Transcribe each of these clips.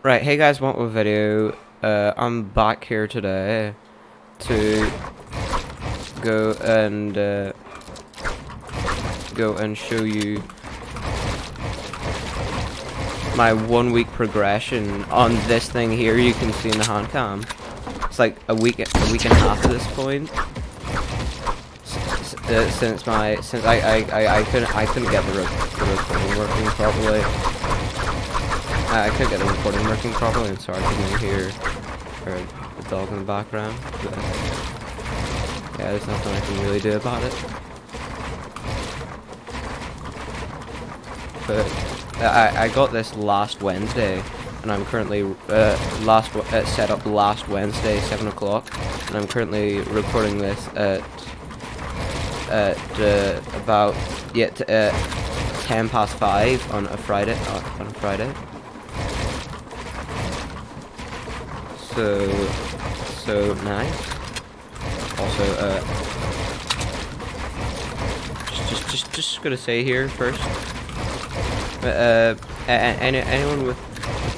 Right, hey guys, want a video? I'm back here today to go and show you my 1 week progression on this thing here. You can see in the hand cam. It's like a week and a half at this point. Since I couldn't get the recording working properly. I couldn't get the recording working properly, and sorry if you can hear the dog in the background. But yeah, there's nothing I can really do about it. But I got this last Wednesday, and I'm currently set up last Wednesday, 7 o'clock, and I'm currently recording this at about 10 past 5 on a Friday. So nice. Also, just gonna say here first. Anyone with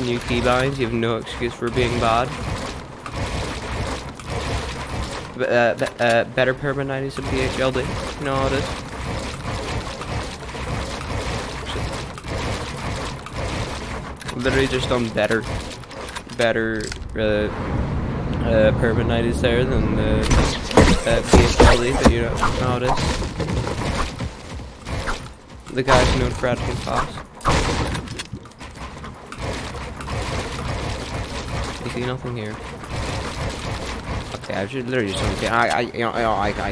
new keybinds, you have no excuse for being bad. Better perma 90s and PHLD. You know how it is. Literally just on better perma 90s there than the PHLD, but you know how it is. The guys known for adding class. You see nothing here. Okay, I just literally just don't care. I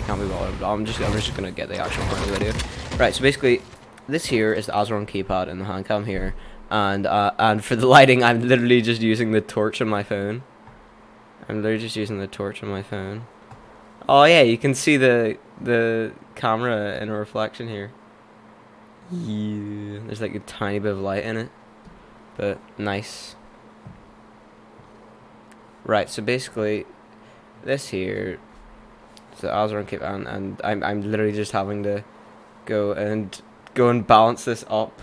can't be bothered. I'm just gonna get the actual part of the video. Right, so basically, this here is the Azeron Keypad and the hand cam here, and for the lighting, I'm literally just using the torch on my phone. Oh yeah, you can see the camera in a reflection here. Yeah, there's like a tiny bit of light in it, but nice. Right, so basically, this here is the Azeron Keypad, and I'm literally just having to go and balance this up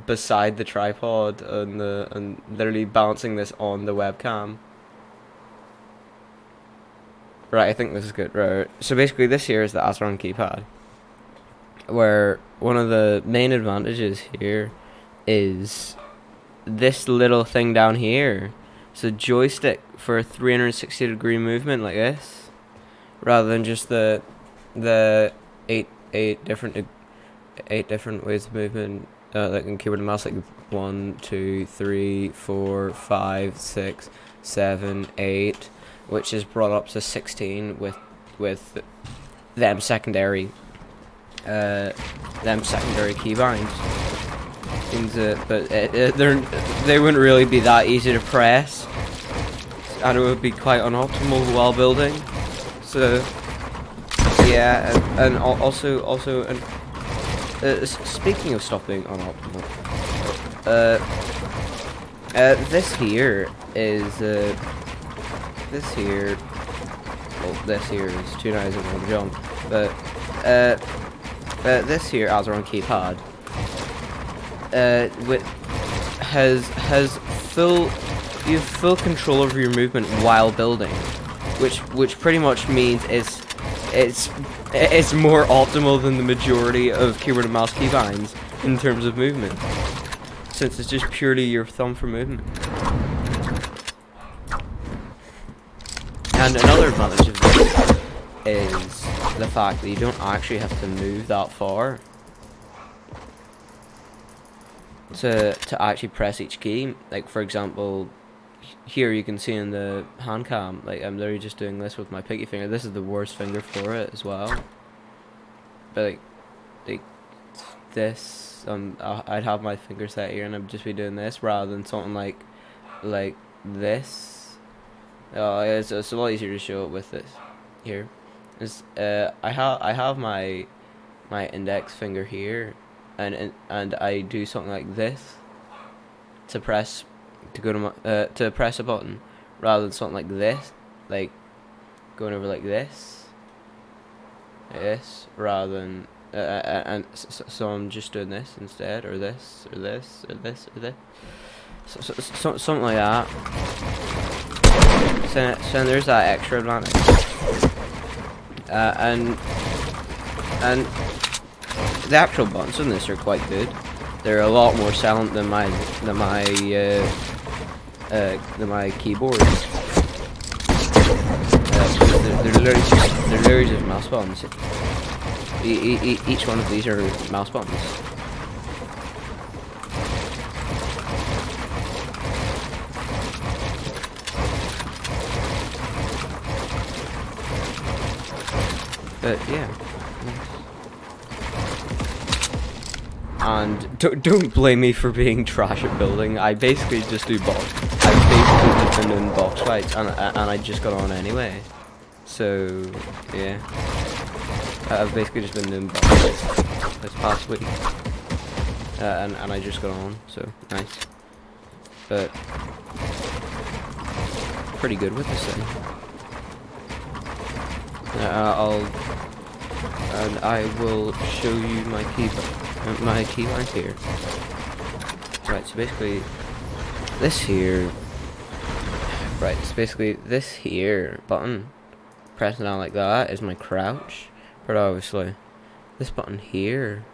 beside the tripod and literally balancing this on the webcam. Right, I think this is good. Right, so basically this here is the Azeron Keypad, where one of the main advantages here is this little thing down here. It's a joystick for a 360-degree movement like this, rather than just the eight different ways of movement, like in keyboard and mouse, like 1, 2, 3, 4, 5, 6, 7, 8, which is brought up to 16 with them secondary keybinds. But they wouldn't really be that easy to press, and it would be quite unoptimal while building. So yeah, and also speaking of stuff being unoptimal, this here is this here is 2 knives and 1 jump, but this here Azeron Keypad has full control over your movement while building, which pretty much means it's more optimal than the majority of keyboard and mouse keybinds in terms of movement, since it's just purely your thumb for movement. And another advantage of this is the fact that you don't actually have to move that far to actually press each key. Like, for example, here you can see in the hand cam, like, I'm literally just doing this with my pinky finger. This is the worst finger for it as well, but like this, I'd have my finger set here and I'd just be doing this rather than something like this. It's a lot easier to show it with this here. I have my index finger here, and I do something like this to press to press a button, rather than something like this, like going over like this, rather than so I'm just doing this instead, or this, or this, or this, or this. something like that. So there's that extra advantage. And the actual buttons on this are quite good. They're a lot more silent than my keyboard. They're literally just mouse buttons. Each one of these are mouse buttons. But yeah. And don't blame me for being trash at building. I basically just do box. I've basically just been doing box fights, and I just got on anyway. So yeah, I've basically just been doing box fights this past week, and I just got on. So nice, but pretty good with this thing. I will show you my keybinds here. Right, so basically this here. Right, so basically this here button, pressing down like that, is my crouch. But obviously, this button here,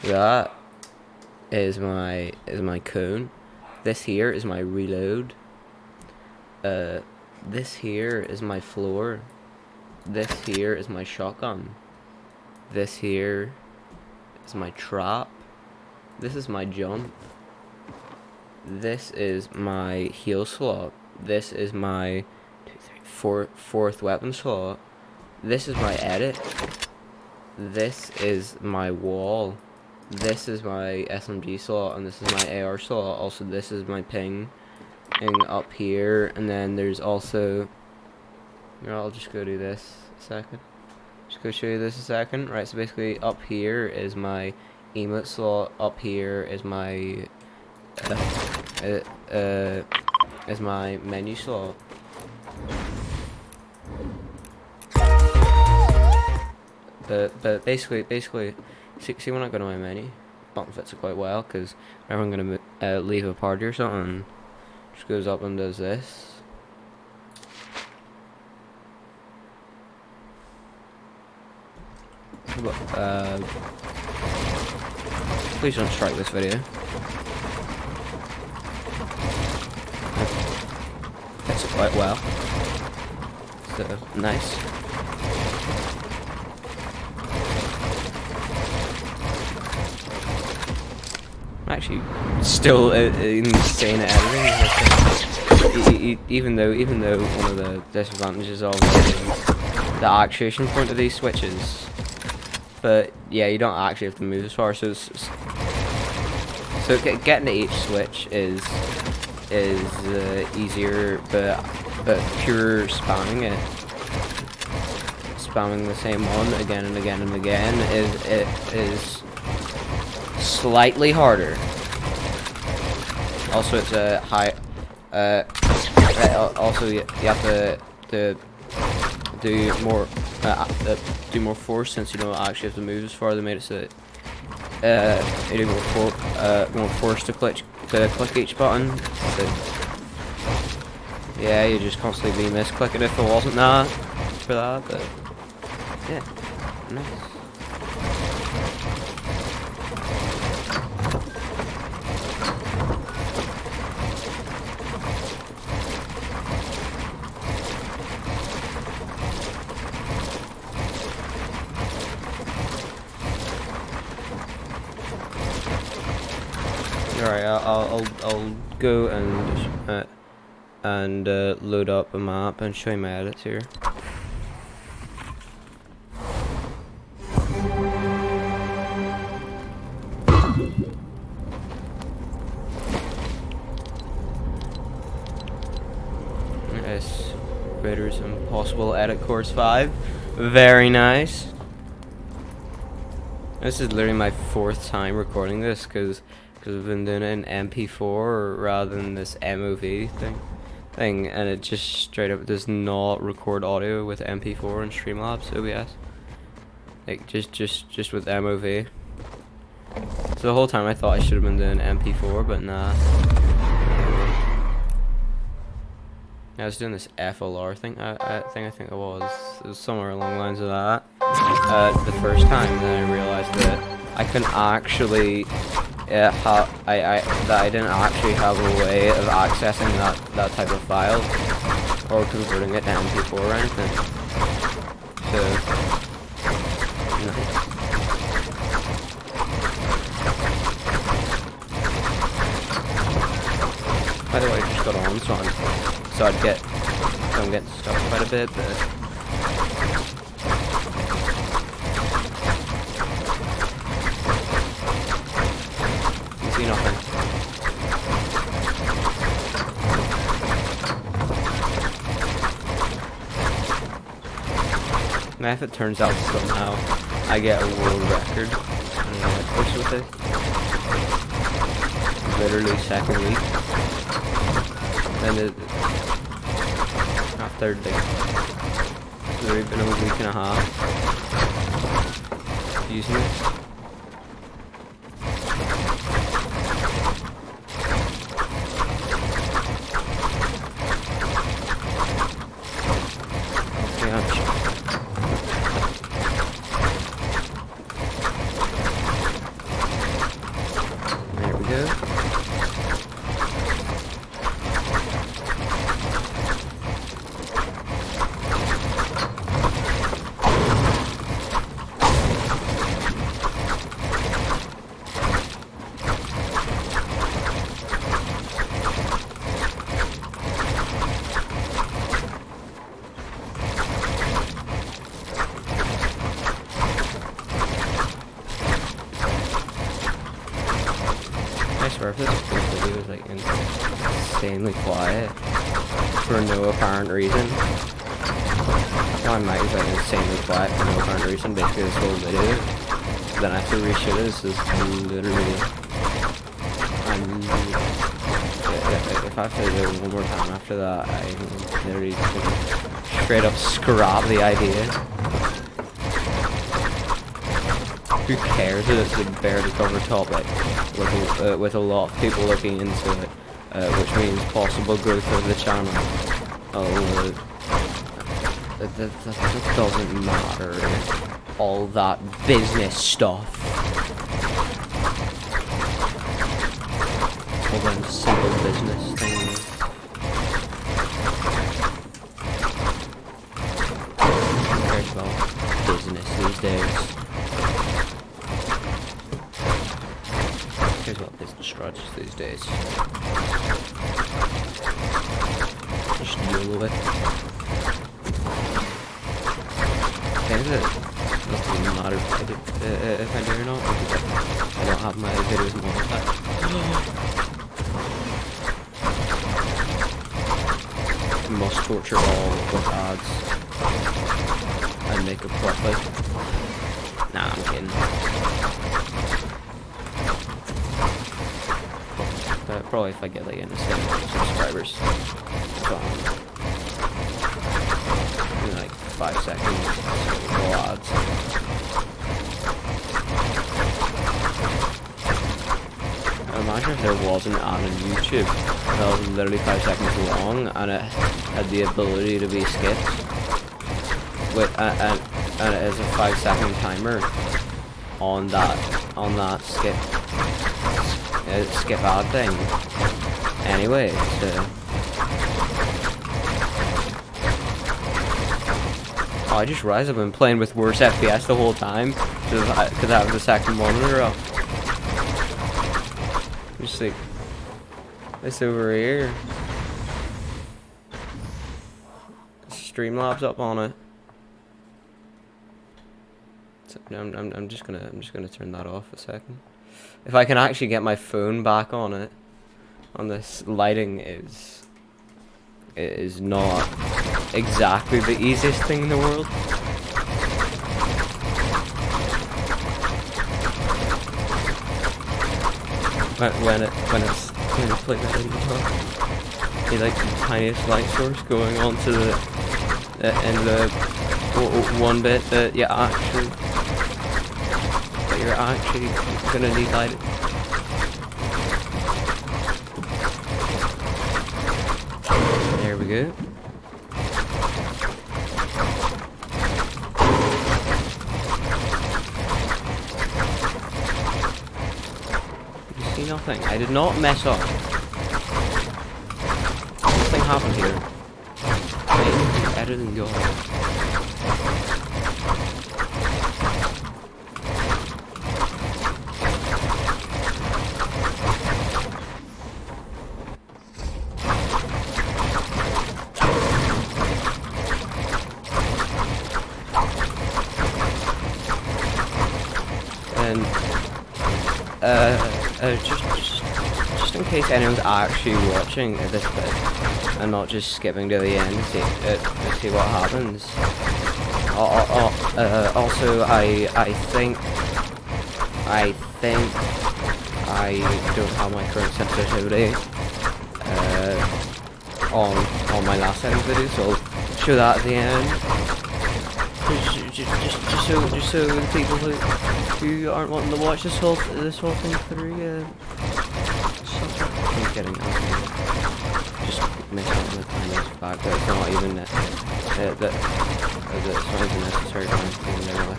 that is my cone. This here is my reload. This here is my floor. This here is my shotgun. This here is my trap. This is my jump. This is my heal slot. This is my fourth weapon slot. This is my edit. This is my wall. This is my SMG slot, and this is my AR slot. Also, this is my ping up here, and then there's also. I'll just go do this a second. Just go show you this a second. Right, so basically up here is my emote slot. Up here is my menu slot. But basically, see when I go to my menu, button fits it quite well, because whenever I'm gonna leave a party or something, just goes up and does this. Please don't strike this video. Fits it quite well. So nice. I'm actually still insane at editing. Even though one of the disadvantages of the actuation point of these switches. But yeah, you don't actually have to move as far. So getting to each switch is easier, but pure spamming the same one again and again and again is slightly harder. Also, it's a high. Also, you have to do more force, since you don't actually have to move as far. They made it so that you do more force to click each button. So, yeah, you just constantly be misclicking if it wasn't that for that. But yeah, nice. Alright, I'll go and load up a map and show you my edits here. Yes, Raiders Impossible Edit Course 5. Very nice. This is literally my 4th time recording this, because I've been doing it in MP4 rather than this MOV thing, and it just straight up does not record audio with MP4 and Streamlabs OBS. Like just with MOV. So the whole time I thought I should have been doing MP4, but nah. I was doing this FLR thing. I think it was somewhere along the lines of that. The first time, then I realized that I couldn't actually that I didn't actually have a way of accessing that type of file or converting it to MP4 or anything. So, by the way, I just got on, so I'm getting stuck quite a bit, but you see nothing. Now if it turns out somehow I get a world record, I don't know what I push with it. Literally second week. Then after like literally been a week and a half using this. There we go. I swear if this video is like insanely quiet for no apparent reason. Well, I might be like insanely quiet for no apparent reason, basically this whole video. Then I have to reshoot it. This is literally if I have to do it one more time after that, I'm literally just gonna straight up scrap the idea. Who cares if it's a barely covered topic with a lot of people looking into it, which means possible growth of the channel. That doesn't matter. All that business stuff. All them simple business things. Who cares about business these days? Here's what business strategies these days. Just deal with it. It doesn't even matter if I do or not, because I don't have my videos monetized. Must torture all with ads and make a profit. Nah, I'm kidding. Probably if I get like into 7 subscribers, so in like 5 seconds, no odds. Imagine if there was an ad on YouTube that was literally 5 seconds long and it had the ability to be skipped, and it is a 5-second timer on that skip ad thing. Anyway, so I just realized I've been playing with worse FPS the whole time because I have the second monitor up. Just like this over here. Streamlabs up on it. So I'm just gonna turn that off a second. If I can actually get my phone back on it, on this lighting is not exactly the easiest thing in the world. When it's playing that in the top, you like the tiniest light source going on to the one bit that you're actually gonna need lighting. There we go. see nothing. I did not mess up. Nothing happened here. Better than God. And just in case anyone's actually watching this bit and not just skipping to the end to see what happens. Also, I think I don't have my current sensitivity on my last settings video, so I'll show that at the end. Just so the people who aren't wanting to watch this whole thing through, I'm kidding. Just mess up with the fact that it's not even it's not even necessary to even anyway.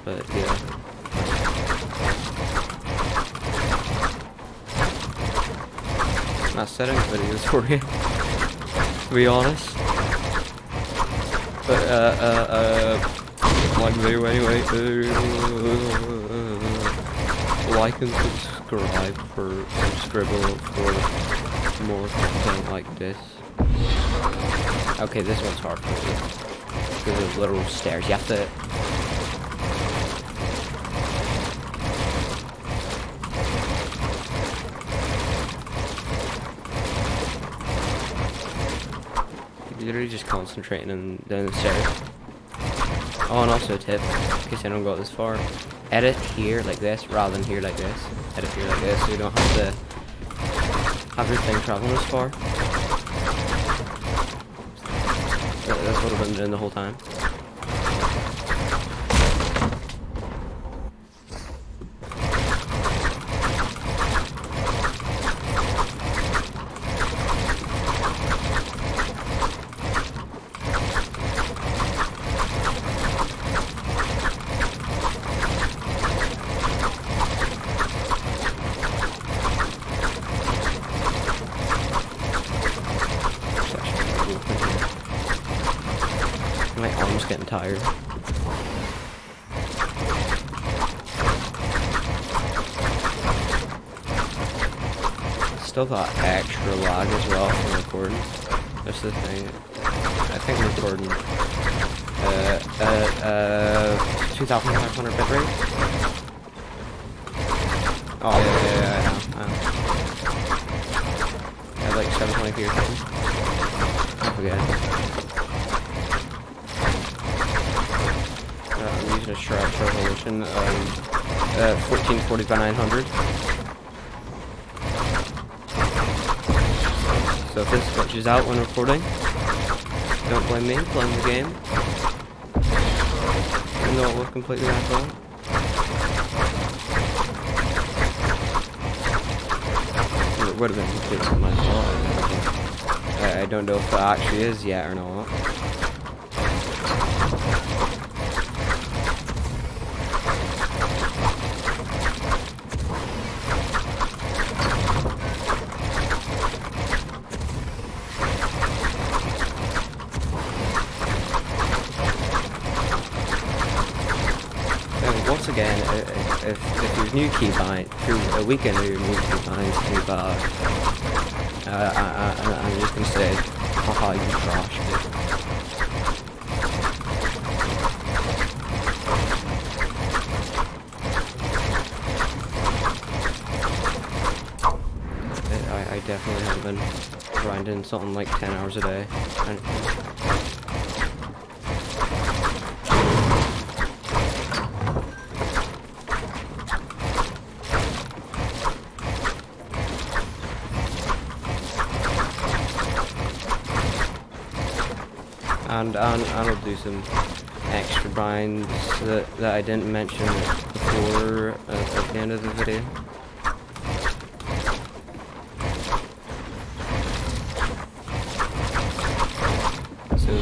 But yeah. Not settings videos for you, to be honest. But like video anyway. Like and subscribe for more content like this. Okay, this one's hard because there's little stairs. You have to. You're literally just concentrating on down the stairs. Oh, and also a tip, in case anyone got this far, edit here like this rather than here like this. Edit here like this so you don't have to have your thing traveling this far. That's what I've been doing the whole time. My arm's getting tired. Still got extra lag as well from recording. That's the thing. I think I'm recording 2,500 bitrate. Oh yeah, I have like 720p or something. I forget. I'm using a sharp resolution of 1440 by 900. So if this glitches out when recording, don't blame me, blame the game. Even though it was completely my fault. It would have been completely my fault. I don't know if it actually is yet or not. Once again, if you're new keybind, if you're a weekend or you're new keybinds, too bad. I'm just gonna say, haha, you trash. I definitely have been grinding something like 10 hours a day. And I'll do some extra binds that I didn't mention before at the end of the video. So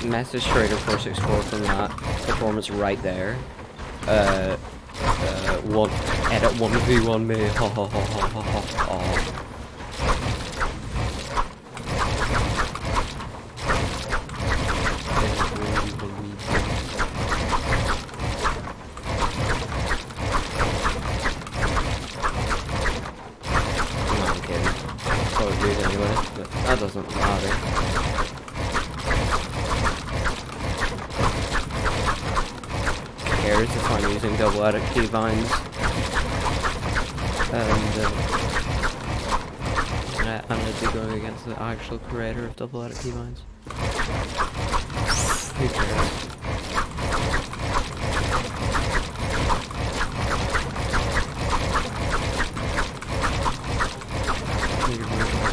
message Trader 464 from that performance right there. One edit 1v1 me. Ha ha ha ha ha ha ha. I'm kidding. Probably do it anyway, but that doesn't matter. Cares if I'm using double edit keybinds, and I'm going to be going against the actual creator of double edit keybinds. Who cares?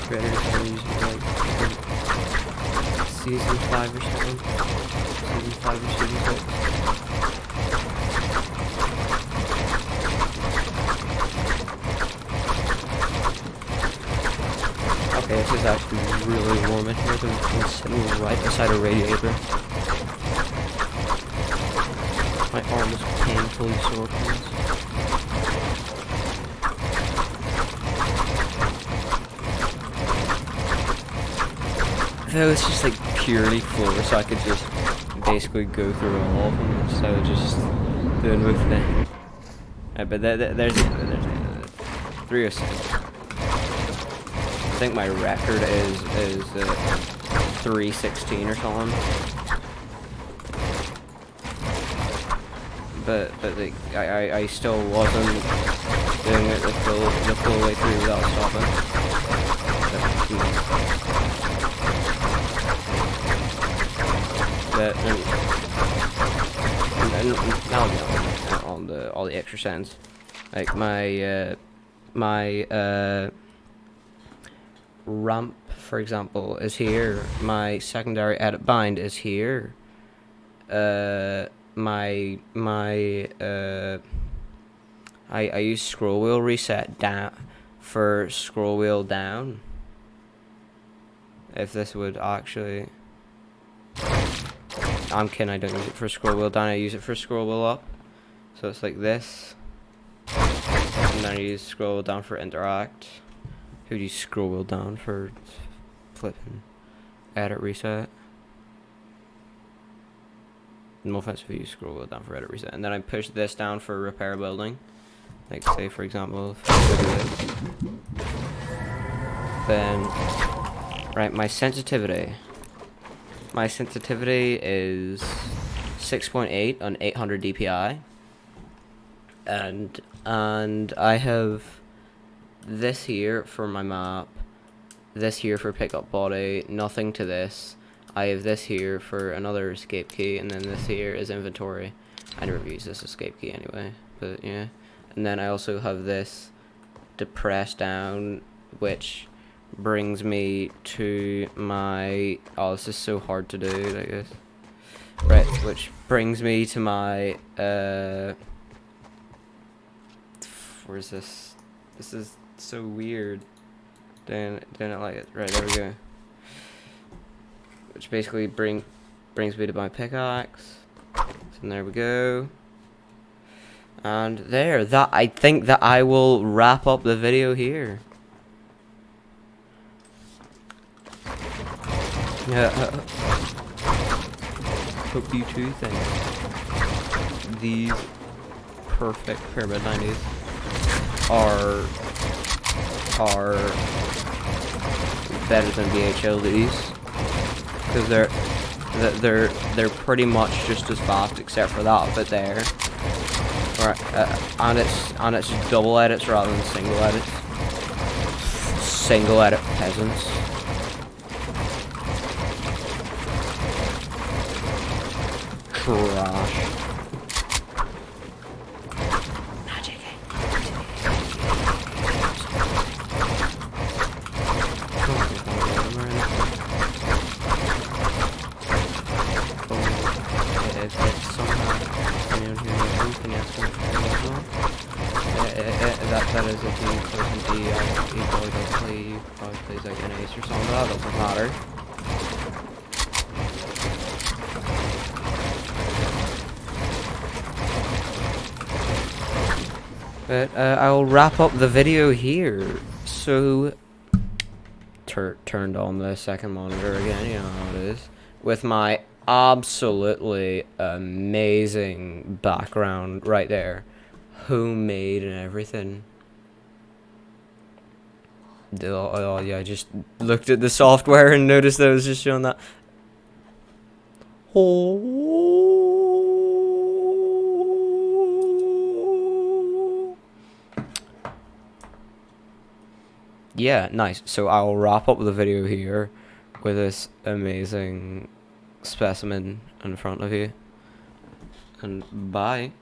Creators are using like season 5 or something. Season 5 or season 6. Okay, this is actually really warm in here. I'm sitting right beside a radiator. My arm is painfully sore from this. If it was just like purely floor, so I could just basically go through all of them instead of just doing with the. Right, but there's 306. I think my record is 316 or something. But like, I still wasn't doing it the full way through without stopping. But now all the extra sens, like my ramp, for example, is here. My secondary edit bind is here. I use scroll wheel reset down for scroll wheel down. If this would actually, I'm kidding, I don't use it for scroll wheel down, I use it for scroll wheel up. So it's like this. And then I use scroll wheel down for interact. Who do you scroll wheel down for flipping edit reset? No offense if you scroll wheel down for edit reset. And then I push this down for repair building. Like say for example, if I do this. Then, right, my sensitivity. My sensitivity is 6.8 on 800 DPI. And I have this here for my map, this here for pickup body, nothing to this. I have this here for another escape key, and then this here is inventory. I never use this escape key anyway, but yeah. And then I also have this depress down, which brings me to my, oh, this is so hard to do, like this. Right, which brings me to my, where's this? This is so weird. Doing it like it. Right, there we go. Which basically brings me to my pickaxe. So there we go. And there, I think that I will wrap up the video here. Yeah. Hope you too think these perfect Pyramid 90s are better than VHLDs, because they're pretty much just as fast except for that bit there. Right, and it's double edits rather than single edits. Single edit peasants. Trash. That is if you play some D, he probably does play, like an ace or something, but that doesn't matter. But I'll wrap up the video here. So, turned on the second monitor again, you know how it is. With my absolutely amazing background right there. Homemade and everything. Oh yeah, I just looked at the software and noticed that it was just showing that. Oh. Yeah, nice. So I'll wrap up the video here with this amazing specimen in front of you. And bye.